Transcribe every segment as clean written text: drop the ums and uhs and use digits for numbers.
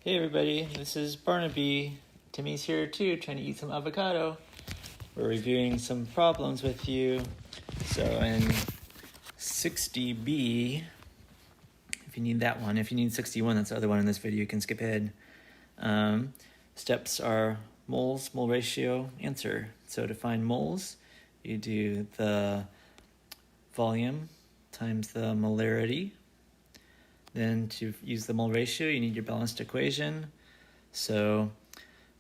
Hey everybody, this is Barnaby. Timmy's here too, trying to eat some avocado. We're reviewing some problems with you. So in 60B, if you need that one, if you need 61, that's the other one in this video, you can skip ahead. Steps are moles, mole ratio, answer. So to find moles, you do the volume times the molarity. Then to use the mole ratio, you need your balanced equation. So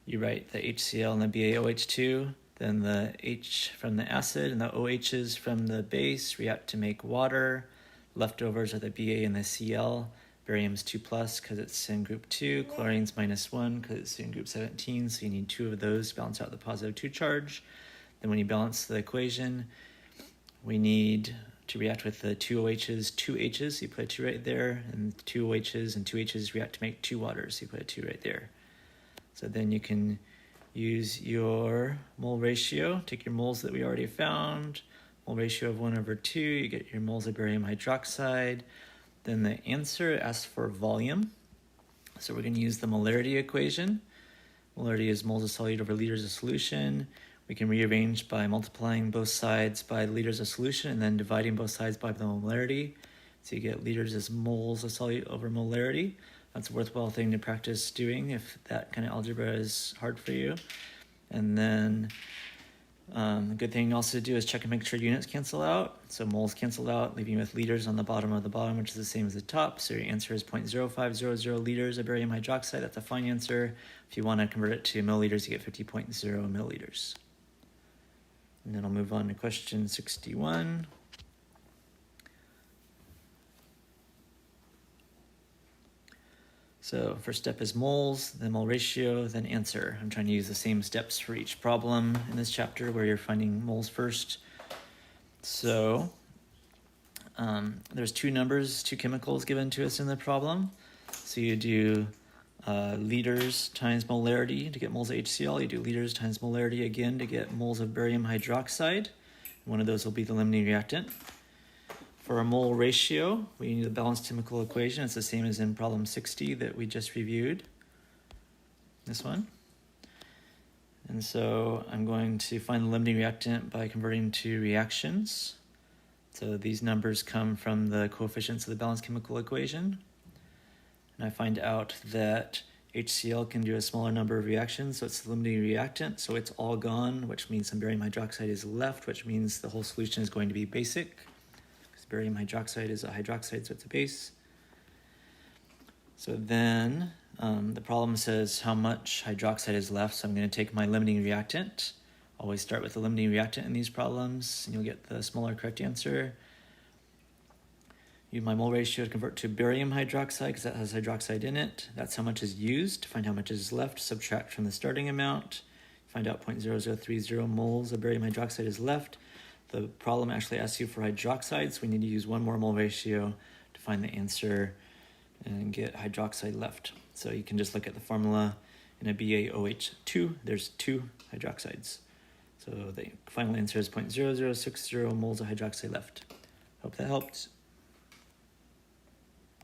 you write the HCl and the BaOH2, then the H from the acid and the OHs from the base react to make water. Leftovers are the Ba and the Cl. Barium's 2+ because it's in group 2. Chlorine's -1 because it's in group 17, so you need 2 of those to balance out the positive 2 charge. Then when you balance the equation, we need to react with the 2 OHs, 2 H's, so you put a 2 right there, and 2 OHs and 2 H's react to make 2 waters, so you put a 2 right there. So then you can use your mole ratio, take your moles that we already found, mole ratio of 1/2, you get your moles of barium hydroxide. Then the answer asks for volume, so we're going to use the molarity equation. Molarity is moles of solute over liters of solution. We can rearrange by multiplying both sides by liters of solution and then dividing both sides by the molarity. So you get liters as moles of solute over molarity. That's a worthwhile thing to practice doing if that kind of algebra is hard for you. And then the good thing also to do is check and make sure units cancel out. So moles cancel out, leaving you with liters on the bottom of the bottom, which is the same as the top. So your answer is 0.0500 liters of barium hydroxide. That's a fine answer. If you want to convert it to milliliters, you get 50.0 milliliters. And then I'll move on to question 61. So first step is moles, then mole ratio, then answer. I'm trying to use the same steps for each problem in this chapter where you're finding moles first. So there's 2 numbers, 2 chemicals given to us in the problem. So you do liters times molarity to get moles of HCl. You do liters times molarity again to get moles of barium hydroxide. One of those will be the limiting reactant. For a mole ratio, we need a balanced chemical equation. It's the same as in problem 60 that we just reviewed. This one. And so I'm going to find the limiting reactant by converting to reactions. So these numbers come from the coefficients of the balanced chemical equation. And I find out that HCl can do a smaller number of reactions, so it's the limiting reactant, so it's all gone, which means some barium hydroxide is left, which means the whole solution is going to be basic, because barium hydroxide is a hydroxide, so it's a base. So then the problem says how much hydroxide is left, so I'm going to take my limiting reactant. Always start with the limiting reactant in these problems, and you'll get the smaller correct answer. Use my mole ratio to convert to barium hydroxide because that has hydroxide in it. That's how much is used. To find how much is left, subtract from the starting amount. Find out 0.0030 moles of barium hydroxide is left. The problem actually asks you for hydroxide, so we need to use 1 more mole ratio to find the answer and get hydroxide left. So you can just look at the formula. In a BaOH2, there's 2 hydroxides. So the final answer is 0.0060 moles of hydroxide left. Hope that helped.